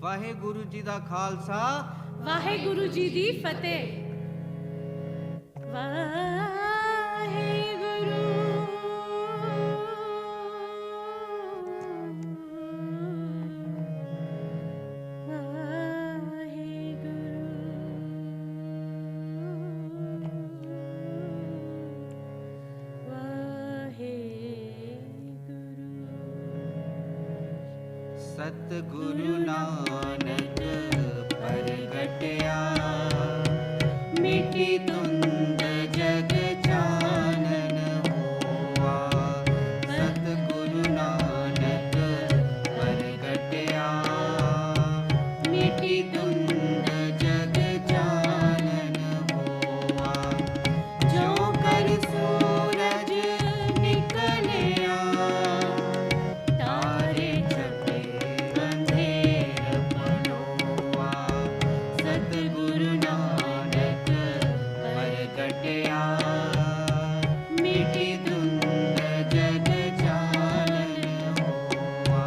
ਵਾਹਿਗੁਰੂ ਜੀ ਦਾ ਖਾਲਸਾ, ਵਾਹਿਗੁਰੂ ਜੀ ਦੀ ਫਤਿਹ। ਵਾਹਿਗੁਰੂ ਸਤਿਗੁਰੂ ਨਾਨਕ ਪ੍ਰਗਟਿਆ, ਮਿਟੀ ਧੁੰਦ ਜਗ ਚਾਨਣ ਹੋਆ। ਸਤਿਗੁਰੂ ਨਾਨਕ ਪ੍ਰਗਟਿਆ, ਮਿਟੀ ਧੁੰਦ ਜਗ ਚਾਨਣ ਹੋਆ। ਜੋ ਕਰ ਸੂਰਜ ਨਿਕਲਿਆ, ਤਾਰੇ ਛਪੇ ਅੰਧੇਰ ਪਲੋਆ। ਸਤਿਗੁਰੂ ਨਾਨਕ ਪ੍ਰਗਟਿਆ, ਮਿਟੀ ਧੁੰਦ ਜਗ ਚਾਨਣ ਹੋਆ।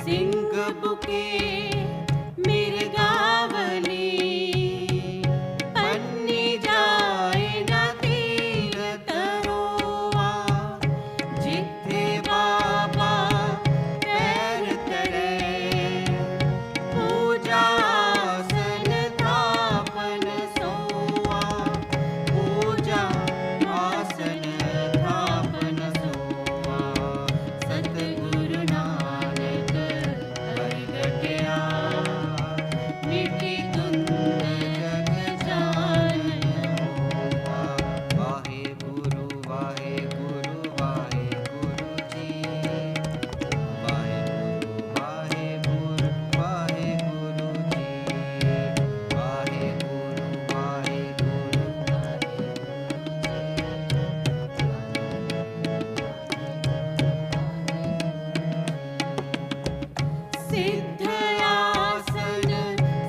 ਸਿੰਘ ਬੁਕੇ ਮਿਰਗਾਵਲੀ, ਪੰਨੀ ਜਾਏ ਨਾ ਤੀਰ ਤਰੋਆ। ਜਿੱਥੇ ਬਾਬਾ ਪੈਰ ਧਰੇ, ਪੂਜਾ ਆਸਨ ਥਾਪਨ ਸੋਆ। ਪੂਜਾ ਆਸਨ ਥਾਪਨ ਸੋਆ। ਸਤਿਗੁਰੂ ਨਾਨਕ ਪ੍ਰਗਟਿਆ, ਮਿਟੀ ਧੁੰਦ ਜਗ ਚਾਨਣ ਹੋਆ। ਵਾਹਿਗੁਰੂ ਵਾਹਿਗੁਰੂ ਵਾਹਿਗੁਰੂ ਜੀ, ਵਾਹਿਗੁਰੂ ਵਾਹਿਗੁਰੂ ਵਾਹਿਗੁਰੂ ਜੀ, ਵਾਹਿਗੁਰੂ ਵਾਹਿਗੁਰੂ ਸਿੱਧ ਆਸਨ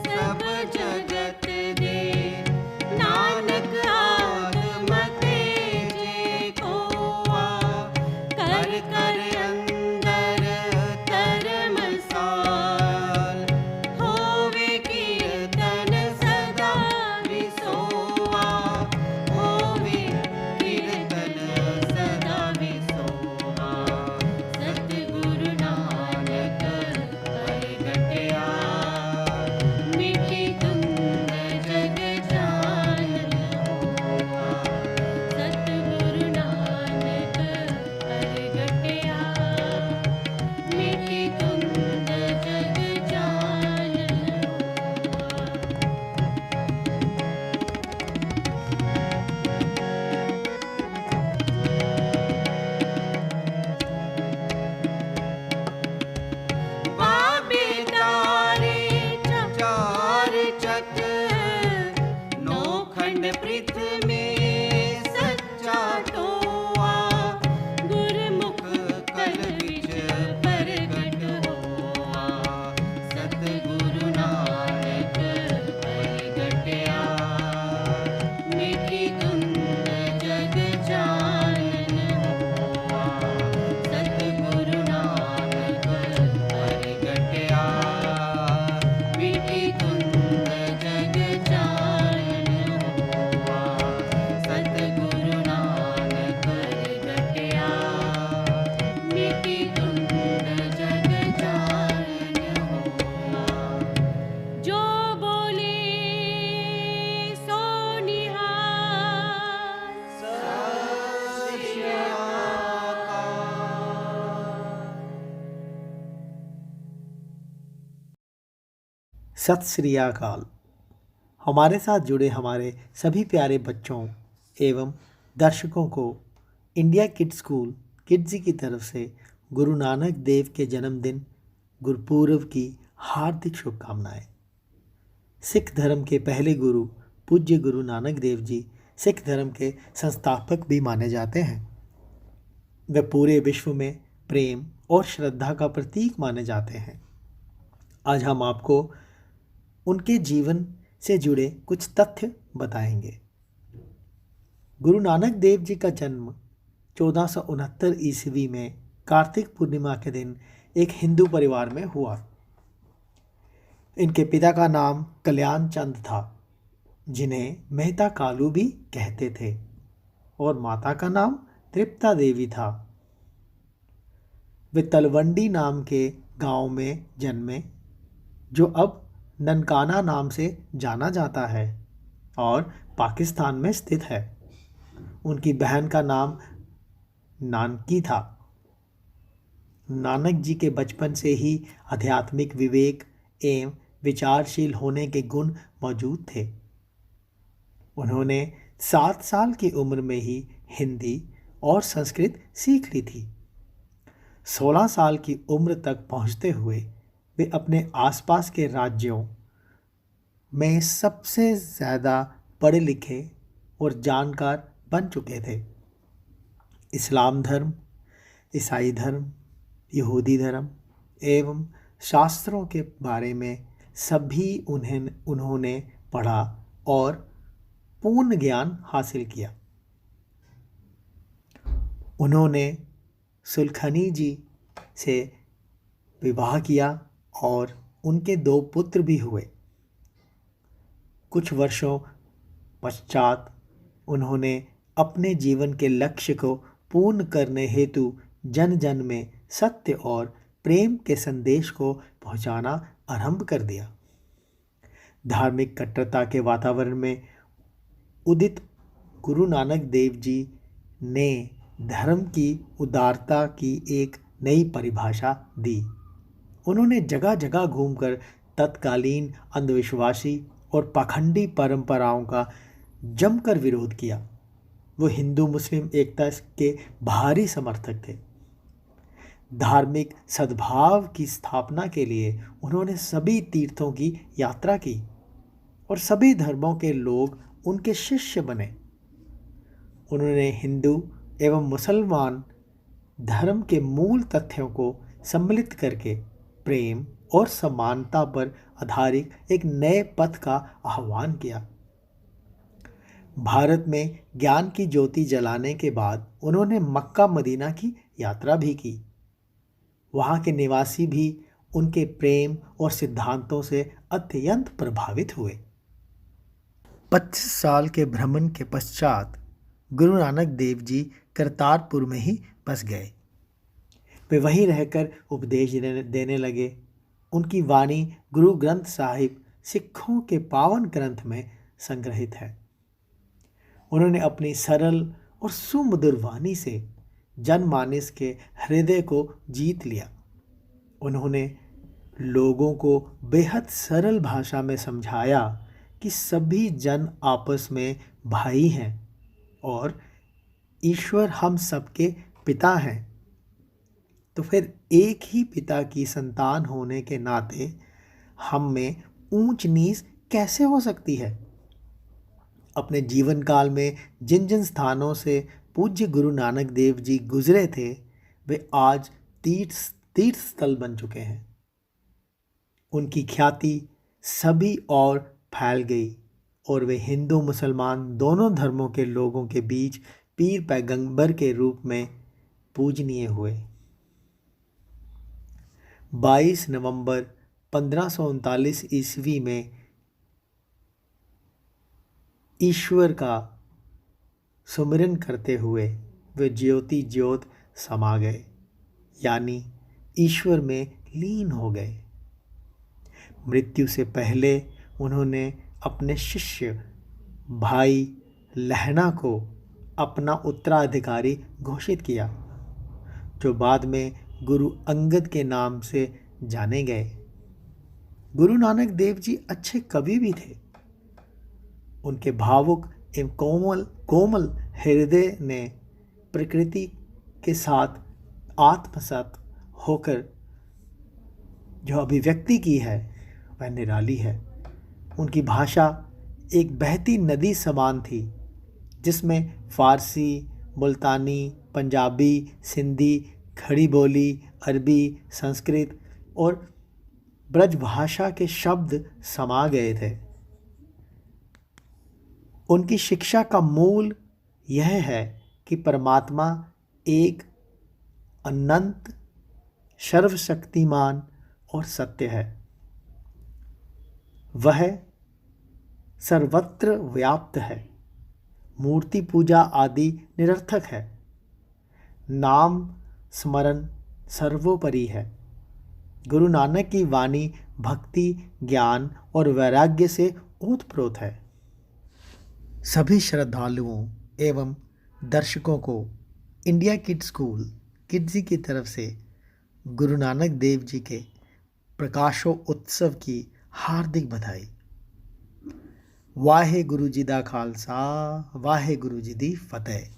ਸਭ ਜਗਤ ਦੇ, ਨਾਨਕ ਆਤਮ ਤੇਜੇ ਕੋਆ। ਕਰ ਕਰ ਅੰਦਰ ਧਰਮਸਾਲ, ਹੋਵੇ ਕੀਰਤਨ ਸਦਾ ਵਿਸੋਆ। ਹੋਵੇ ਕੀਰਤਨ ਸਦਾ ਵਿਸੋਆ। ਸਤਿਗੁਰੂ ਨਾਨਕ ਪ੍ਰਗਟਿਆ, ਮਿਟੀ ਧੁੰਦ ਜਗ ਚਾਨਣ ਹੋਆ। ਸਤਿਗੁਰੂ ਨਾਨਕ ਪ੍ਰਗਟਿਆ, ਮਿਟੀ ਧੁੰਦ ਜਗ ਚਾਨਣ ਹੋਆ। ਬਾਬੇ ਤਾਰੇ ਚਾਰ ਚਕ, ਨੌ ਖੰਡ ਪ੍ਰਿਥਵੀ ਸੱਚਾ ਟੋਆ। ਗੁਰਮੁਖ ਕਲ ਵਿੱਚ ਪ੍ਰਗਟ ਹੋਆ। ਸਤਿਗੁਰੂ ਨਾਨਕ ਪ੍ਰਗਟਿਆ, ਮਿਟੀ ਧੁੰਦ ਜਗ ਚਾਨਣ ਹੋਆ। ਸਤਿਗੁਰੂ ਨਾਨਕ ਪ੍ਰਗਟਿਆ, ਮਿਟੀ ਧੁੰਦ ਜਗ ਚਾਨਣ ਹੋਆ। ਸਤਿਗੁਰੂ ਨਾਨਕ ਪ੍ਰਗਟਿਆ, ਮਿਟੀ ਧੁੰਦ ਜਗ ਚਾਨਣ ਹੋਆ। ਜੋ ਬੋਲੇ ਸੋ ਨਿਹਾਲ। ਸਤਿ ਸ਼੍ਰੀ ਅਕਾਲ। सत श्री अकाल। हमारे साथ जुड़े हमारे सभी प्यारे बच्चों एवं दर्शकों को इंडिया किड्स स्कूल किड्जी की तरफ से गुरु नानक देव के जन्मदिन गुरुपूर्व की हार्दिक शुभकामनाएं। सिख धर्म के पहले गुरु पूज्य गुरु नानक देव जी सिख धर्म के संस्थापक भी माने जाते हैं। वे पूरे विश्व में प्रेम और श्रद्धा का प्रतीक माने जाते हैं। आज हम आपको उनके जीवन से जुड़े कुछ तथ्य बताएंगे। गुरु नानक देव जी का जन्म 1469 ईस्वी में कार्तिक पूर्णिमा के दिन एक हिंदू परिवार में हुआ। इनके पिता का नाम कल्याण चंद था, जिन्हें मेहता कालू भी कहते थे, और माता का नाम तृप्ता देवी था। वे तलवंडी नाम के गांव में जन्मे, जो अब ननकाना नाम से जाना जाता है और पाकिस्तान में स्थित है। उनकी बहन का नाम नानकी था। नानक जी के बचपन से ही आध्यात्मिक विवेक एवं विचारशील होने के गुण मौजूद थे। उन्होंने 7 साल की उम्र में ही हिंदी और संस्कृत सीख ली थी। 16 साल की उम्र तक पहुंचते हुए वे अपने आसपास के राज्यों में सबसे ज़्यादा पढ़े लिखे और जानकार बन चुके थे। इस्लाम धर्म, ईसाई धर्म, यहूदी धर्म एवं शास्त्रों के बारे में सभी उन्होंने पढ़ा और पूर्ण ज्ञान हासिल किया। उन्होंने सुलखनी जी से विवाह किया और उनके 2 पुत्र भी हुए। कुछ वर्षों पश्चात उन्होंने अपने जीवन के लक्ष्य को पूर्ण करने हेतु जन जन में सत्य और प्रेम के संदेश को पहुंचाना आरंभ कर दिया। धार्मिक कट्टरता के वातावरण में उदित गुरु नानक देव जी ने धर्म की उदारता की एक नई परिभाषा दी। उन्होंने जगह जगह घूमकर तत्कालीन अंधविश्वासी और पाखंडी परंपराओं का जमकर विरोध किया। वो हिंदू मुस्लिम एकता के भारी समर्थक थे। धार्मिक सद्भाव की स्थापना के लिए उन्होंने सभी तीर्थों की यात्रा की और सभी धर्मों के लोग उनके शिष्य बने। उन्होंने हिंदू एवं मुसलमान धर्म के मूल तथ्यों को सम्मिलित करके प्रेम और समानता पर आधारित एक नए पथ का आह्वान किया। भारत में ज्ञान की ज्योति जलाने के बाद उन्होंने मक्का मदीना की यात्रा भी की। वहाँ के निवासी भी उनके प्रेम और सिद्धांतों से अत्यंत प्रभावित हुए। 25 साल के भ्रमण के पश्चात गुरु नानक देव जी करतारपुर में ही बस गए। वे वहीं रहकर उपदेश देने लगे। उनकी वाणी गुरु ग्रंथ साहिब सिखों के पावन ग्रंथ में संग्रहित है। उन्होंने अपनी सरल और सुमधुर वाणी से जनमानस के हृदय को जीत लिया। उन्होंने लोगों को बेहद सरल भाषा में समझाया कि सभी जन आपस में भाई हैं और ईश्वर हम सबके पिता हैं। तो फिर एक ही पिता की संतान होने के नाते हम में ऊंच नीच कैसे हो सकती है। अपने जीवन काल में जिन जिन स्थानों से पूज्य गुरु नानक देव जी गुजरे थे, वे आज तीर्थ स्थल बन चुके हैं। उनकी ख्याति सभी और फैल गई और वे हिंदू मुसलमान दोनों धर्मों के लोगों के बीच पीर पैगंबर के रूप में पूजनीय हुए। 22 नवंबर 1539 ईस्वी में ईश्वर का सुमिरन करते हुए वे ज्योति ज्योत समा गए, यानी ईश्वर में लीन हो गए। मृत्यु से पहले उन्होंने अपने शिष्य भाई लहना को अपना उत्तराधिकारी घोषित किया, जो बाद में गुरु अंगद के नाम से जाने गए। गुरु नानक देव जी अच्छे कवि भी थे। उनके भावुक एवं कोमल हृदय ने प्रकृति के साथ आत्मसात होकर जो अभिव्यक्ति की है वह निराली है। उनकी भाषा एक बहती नदी समान थी, जिसमें फारसी, मुल्तानी, पंजाबी, सिंधी, खड़ी बोली, अरबी, संस्कृत और ब्रज भाषा के शब्द समा गए थे। उनकी शिक्षा का मूल यह है कि परमात्मा एक अनंत, सर्वशक्तिमान और सत्य है। वह सर्वत्र व्याप्त है। मूर्ति पूजा आदि निरर्थक है। नाम स्मरण सर्वोपरि है। गुरु नानक की वाणी भक्ति, ज्ञान और वैराग्य से ओतप्रोत है। सभी श्रद्धालुओं एवं दर्शकों को इंडिया किड्स स्कूल किड्जी की तरफ से गुरु नानक देव जी के प्रकाशोत्सव की हार्दिक बधाई। वाहे गुरु जी दा खालसा, वाहे गुरु जी दी फतेह।